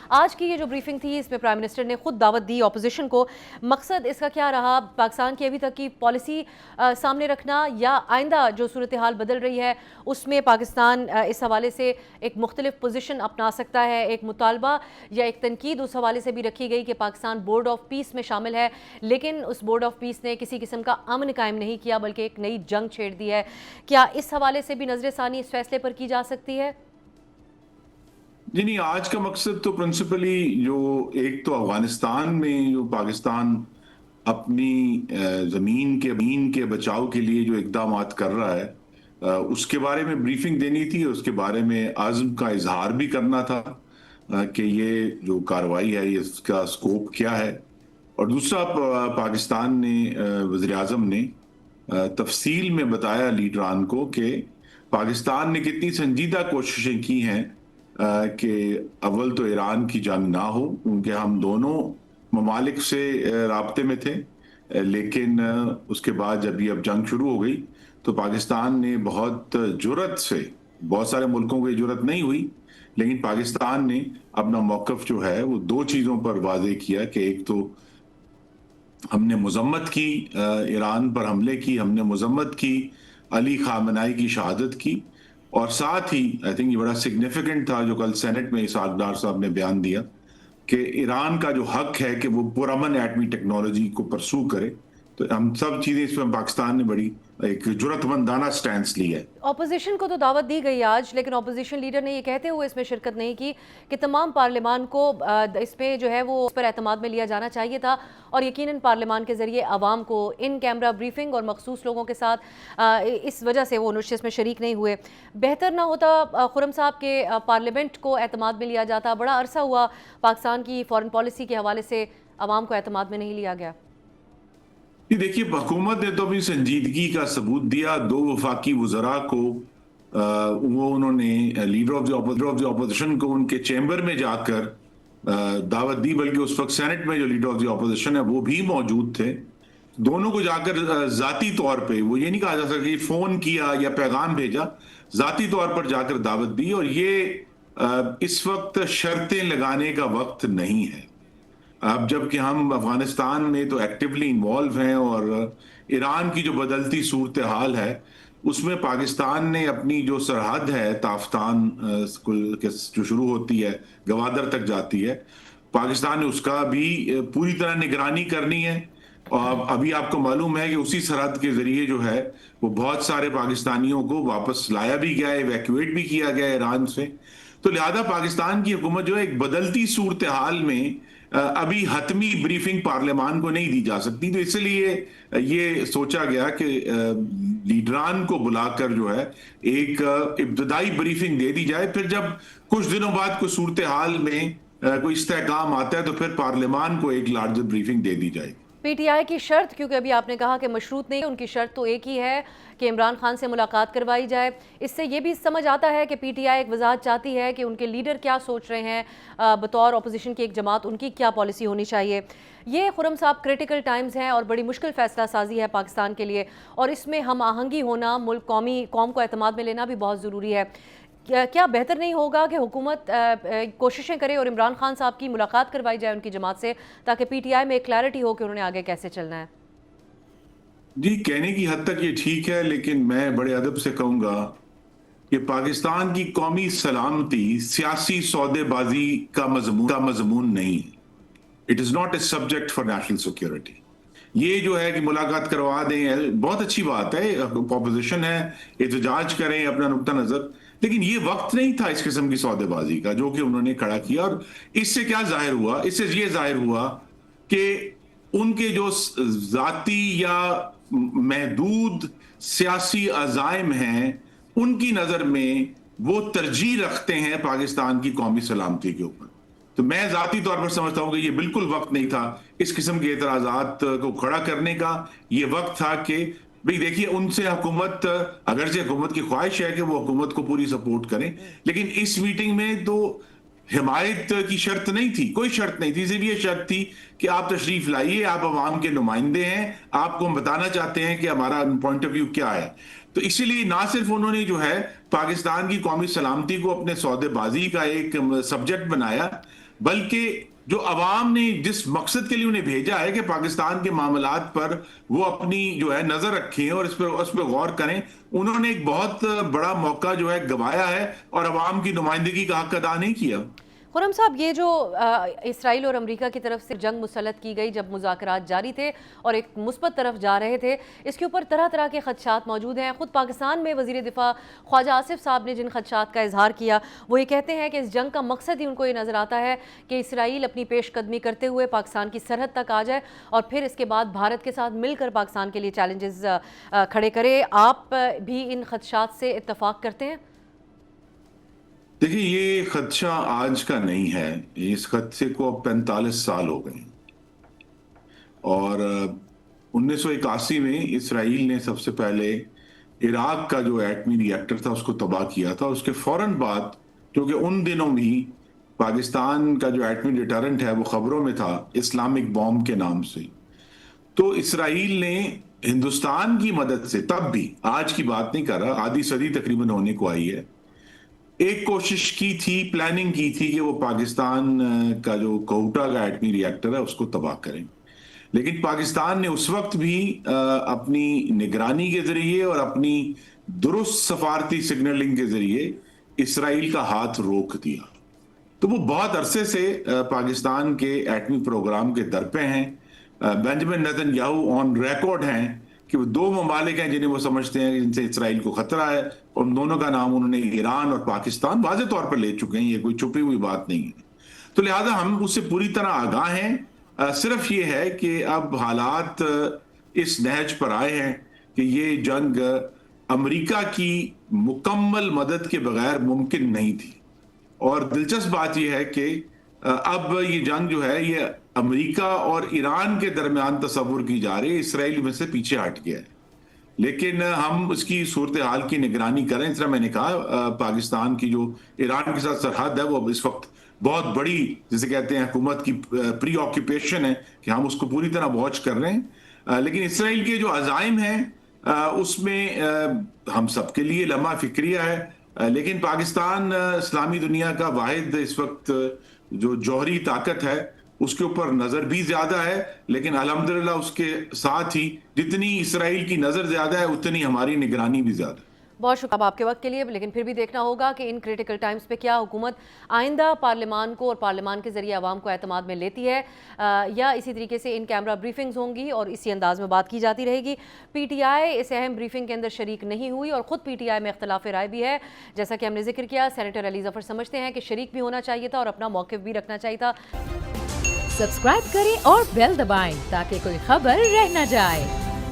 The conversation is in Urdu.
آج کی یہ جو بریفنگ تھی اس میں پرائم منسٹر نے خود دعوت دی اپوزیشن کو. مقصد اس کا کیا رہا؟ پاکستان کی ابھی تک کی پالیسی سامنے رکھنا یا آئندہ جو صورتحال بدل رہی ہے اس میں پاکستان اس حوالے سے ایک مختلف پوزیشن اپنا سکتا ہے. ایک مطالبہ یا ایک تنقید اس حوالے سے بھی رکھی گئی کہ پاکستان بورڈ آف پیس میں شامل ہے لیکن اس بورڈ آف پیس نے کسی قسم کا امن قائم نہیں کیا بلکہ ایک نئی جنگ چھیڑ دی ہے. کیا اس حوالے سے بھی نظر ثانی اس فیصلے پر کی جا سکتی ہے؟ جی نہیں، آج کا مقصد تو پرنسپلی جو ایک تو افغانستان میں جو پاکستان اپنی زمین کے بچاؤ کے لیے جو اقدامات کر رہا ہے اس کے بارے میں بریفنگ دینی تھی. اس کے بارے میں عزم کا اظہار بھی کرنا تھا کہ یہ جو کارروائی ہے اس کا سکوپ کیا ہے. اور دوسرا پاکستان نے وزیر اعظم نے تفصیل میں بتایا لیڈران کو کہ پاکستان نے کتنی سنجیدہ کوششیں کی ہیں کہ اول تو ایران کی جنگ نہ ہو کیونکہ ہم دونوں ممالک سے رابطے میں تھے. لیکن اس کے بعد جب یہ اب جنگ شروع ہو گئی تو پاکستان نے بہت جرأت سے، بہت سارے ملکوں کو یہ جرأت نہیں ہوئی لیکن پاکستان نے اپنا موقف جو ہے وہ دو چیزوں پر واضح کیا کہ ایک تو ہم نے مذمت کی، ایران پر حملے کی، ہم نے مذمت کی، علی خامنائی کی شہادت کی، اور ساتھ ہی آئی تھنک یہ بڑا سگنیفیکنٹ تھا جو کل سینٹ میں اسحاق ڈار صاحب نے بیان دیا کہ ایران کا جو حق ہے کہ وہ پرامن ایٹمی ٹیکنالوجی کو پرسو کرے. تو ہم سب چیزیں اس میں پاکستان نے بڑی ایک جرأت مندانہ سٹینس لی ہے. اپوزیشن کو تو دعوت دی گئی آج لیکن اپوزیشن لیڈر نے یہ کہتے ہوئے اس میں شرکت نہیں کی کہ تمام پارلیمان کو اس پہ جو ہے وہ اس پر اعتماد میں لیا جانا چاہیے تھا اور یقیناً پارلیمان کے ذریعے عوام کو ان کیمرہ بریفنگ اور مخصوص لوگوں کے ساتھ اس وجہ سے وہ نشست میں شریک نہیں ہوئے. بہتر نہ ہوتا خرم صاحب کے پارلیمنٹ کو اعتماد میں لیا جاتا؟ بڑا عرصہ ہوا پاکستان کی فورن پالیسی کے حوالے سے عوام کو اعتماد میں نہیں لیا گیا. دیکھیے، حکومت نے تو اپنی سنجیدگی کا ثبوت دیا. دو وفاقی وزراء کو انہوں نے لیڈر آف دی اپوزیشن کو ان کے چیمبر میں جا کر دعوت دی، بلکہ اس وقت سینٹ میں جو لیڈر آف دی اپوزیشن ہے وہ بھی موجود تھے. دونوں کو جا کر ذاتی طور پہ، وہ یہ نہیں کہا جا سکتا کہ فون کیا یا پیغام بھیجا، ذاتی طور پر جا کر دعوت دی. اور یہ اس وقت شرطیں لگانے کا وقت نہیں ہے. اب جب کہ ہم افغانستان میں تو ایکٹیولی انوالو ہیں اور ایران کی جو بدلتی صورتحال ہے اس میں پاکستان نے اپنی جو سرحد ہے تافتان جو شروع ہوتی ہے گوادر تک جاتی ہے، پاکستان نے اس کا بھی پوری طرح نگرانی کرنی ہے. اور ابھی آپ کو معلوم ہے کہ اسی سرحد کے ذریعے جو ہے وہ بہت سارے پاکستانیوں کو واپس لایا بھی گیا ہے، ایویکویٹ بھی کیا گیا ہے ایران سے. تو لہذا پاکستان کی حکومت جو ہے ایک بدلتی صورتحال میں ابھی حتمی بریفنگ پارلیمان کو نہیں دی جا سکتی. تو اس لیے یہ سوچا گیا کہ لیڈران کو بلا کر جو ہے ایک ابتدائی بریفنگ دے دی جائے، پھر جب کچھ دنوں بعد کوئی صورتحال میں کوئی استحکام آتا ہے تو پھر پارلیمان کو ایک لارجر بریفنگ دے دی جائے. پی ٹی آئی کی شرط، کیونکہ ابھی آپ نے کہا کہ مشروط نہیں، ان کی شرط تو ایک ہی ہے کہ عمران خان سے ملاقات کروائی جائے. اس سے یہ بھی سمجھ آتا ہے کہ پی ٹی آئی ایک وضاحت چاہتی ہے کہ ان کے لیڈر کیا سوچ رہے ہیں بطور اپوزیشن کی ایک جماعت، ان کی کیا پالیسی ہونی چاہیے. یہ خرم صاحب کریٹیکل ٹائمز ہیں اور بڑی مشکل فیصلہ سازی ہے پاکستان کے لیے، اور اس میں ہم آہنگی ہونا، قوم کو اعتماد میں لینا بھی بہت ضروری ہے. کیا بہتر نہیں ہوگا کہ حکومت کوششیں کرے اور عمران خان صاحب کی ملاقات کروائی جائے ان کی جماعت سے، تاکہ پی ٹی آئی میں ایک کلیئرٹی ہو کہ انہوں نے آگے کیسے چلنا ہے؟ جی، کہنے کی حد تک یہ ٹھیک ہے لیکن میں بڑے ادب سے کہوں گا کہ پاکستان کی قومی سلامتی سیاسی سودے بازی کا مضمون نہیں ہے. It is not a subject for national security. یہ جو ہے کہ ملاقات کروا دیں بہت اچھی بات ہے، اپوزیشن ہے، احتجاج کریں اپنا نقطہ نظر، لیکن یہ وقت نہیں تھا اس قسم کی سودے بازی کا جو کہ انہوں نے کھڑا کیا. اور اس سے کیا ظاہر ہوا؟ اس سے یہ ظاہر ہوا کہ ان کے جو ذاتی یا محدود سیاسی عزائم ہیں ان کی نظر میں وہ ترجیح رکھتے ہیں پاکستان کی قومی سلامتی کے اوپر. تو میں ذاتی طور پر سمجھتا ہوں کہ یہ بالکل وقت نہیں تھا اس قسم کے اعتراضات کو کھڑا کرنے کا. یہ وقت تھا کہ بھئی دیکھیے، ان سے حکومت، اگرچہ حکومت کی خواہش ہے کہ وہ حکومت کو پوری سپورٹ کریں، لیکن اس میٹنگ میں تو حمایت کی شرط نہیں تھی، کوئی شرط نہیں تھی. صرف یہ شرط تھی کہ آپ تشریف لائیے، آپ عوام کے نمائندے ہیں، آپ کو ہم بتانا چاہتے ہیں کہ ہمارا پوائنٹ آف ویو کیا ہے. تو اسی لیے نہ صرف انہوں نے جو ہے پاکستان کی قومی سلامتی کو اپنے سودے بازی کا ایک سبجیکٹ بنایا، بلکہ جو عوام نے جس مقصد کے لیے انہیں بھیجا ہے کہ پاکستان کے معاملات پر وہ اپنی جو ہے نظر رکھیں اور اس پہ غور کریں، انہوں نے ایک بہت بڑا موقع جو ہے گنوایا ہے اور عوام کی نمائندگی کا حق ادا نہیں کیا۔ خرم صاحب، یہ جو اسرائیل اور امریکہ کی طرف سے جنگ مسلط کی گئی جب مذاکرات جاری تھے اور ایک مثبت طرف جا رہے تھے، اس کے اوپر طرح طرح کے خدشات موجود ہیں۔ خود پاکستان میں وزیر دفاع خواجہ آصف صاحب نے جن خدشات کا اظہار کیا، وہ یہ کہتے ہیں کہ اس جنگ کا مقصد ہی ان کو یہ نظر آتا ہے کہ اسرائیل اپنی پیش قدمی کرتے ہوئے پاکستان کی سرحد تک آ جائے اور پھر اس کے بعد بھارت کے ساتھ مل کر پاکستان کے لیے چیلنجز کھڑے کرے۔ آپ بھی ان خدشات سے اتفاق کرتے ہیں؟ دیکھیں، یہ خدشہ آج کا نہیں ہے، اس خدشے کو اب 45 سال ہو گئے، اور 1981 میں اسرائیل نے سب سے پہلے عراق کا جو ایٹمی ری ایکٹر تھا اس کو تباہ کیا تھا۔ اس کے فوراً بعد، کیونکہ ان دنوں بھی پاکستان کا جو ایٹمی ڈیٹرنٹ ہے وہ خبروں میں تھا اسلامک بومب کے نام سے، تو اسرائیل نے ہندوستان کی مدد سے، تب بھی، آج کی بات نہیں کر رہا، آدھی صدی تقریباً ہونے کو آئی ہے، ایک کوشش کی تھی، پلاننگ کی تھی کہ وہ پاکستان کا جو کوئٹہ کا ایٹمی ری ایکٹر ہے اس کو تباہ کریں، لیکن پاکستان نے اس وقت بھی اپنی نگرانی کے ذریعے اور اپنی درست سفارتی سگنلنگ کے ذریعے اسرائیل کا ہاتھ روک دیا۔ تو وہ بہت عرصے سے پاکستان کے ایٹمی پروگرام کے درپے ہیں۔ Benjamin Nitin Yahoo on record ہیں کہ وہ دو ممالک ہیں جنہیں وہ سمجھتے ہیں جن سے اسرائیل کو خطرہ ہے، اور ان دونوں کا نام انہوں نے ایران اور پاکستان واضح طور پر لے چکے ہیں، یہ کوئی چھپی ہوئی بات نہیں ہے۔ تو لہٰذا ہم اس سے پوری طرح آگاہ ہیں، صرف یہ ہے کہ اب حالات اس نہج پر آئے ہیں کہ یہ جنگ امریکہ کی مکمل مدد کے بغیر ممکن نہیں تھی، اور دلچسپ بات یہ ہے کہ اب یہ جنگ جو ہے یہ امریکہ اور ایران کے درمیان تصور کی جا رہی ہے، اسرائیل میں سے پیچھے ہٹ گیا ہے، لیکن ہم اس کی صورتحال کی نگرانی کریں۔ اس طرح میں نے کہا، پاکستان کی جو ایران کے ساتھ سرحد ہے وہ اس وقت بہت بڑی، جسے کہتے ہیں حکومت کی پری آکیوپیشن ہے، کہ ہم اس کو پوری طرح واچ کر رہے ہیں، لیکن اسرائیل کے جو عزائم ہیں اس میں ہم سب کے لیے لمحہ فکریہ ہے، لیکن پاکستان اسلامی دنیا کا واحد اس وقت جو جوہری طاقت ہے اس کے اوپر نظر بھی زیادہ ہے، لیکن الحمدللہ اس کے ساتھ ہی جتنی اسرائیل کی نظر زیادہ ہے اتنی ہماری نگرانی بھی زیادہ ہے۔ بہت شکریہ آپ کے وقت کے لیے، لیکن پھر بھی دیکھنا ہوگا کہ ان کریٹیکل ٹائمز پہ کیا حکومت آئندہ پارلیمان کو اور پارلیمان کے ذریعے عوام کو اعتماد میں لیتی ہے، یا اسی طریقے سے ان کیمرہ بریفنگز ہوں گی اور اسی انداز میں بات کی جاتی رہے گی۔ پی ٹی آئی اس اہم بریفنگ کے اندر شریک نہیں ہوئی، اور خود پی ٹی آئی میں اختلاف رائے بھی ہے، جیسا کہ ہم نے ذکر کیا۔ سینیٹر علی ظفر سمجھتے ہیں کہ شریک بھی ہونا چاہیے تھا اور اپنا موقف بھی رکھنا چاہیے تھا۔ سبسکرائب کریں اور بیل دبائیں تاکہ کوئی خبر رہ نہ جائے۔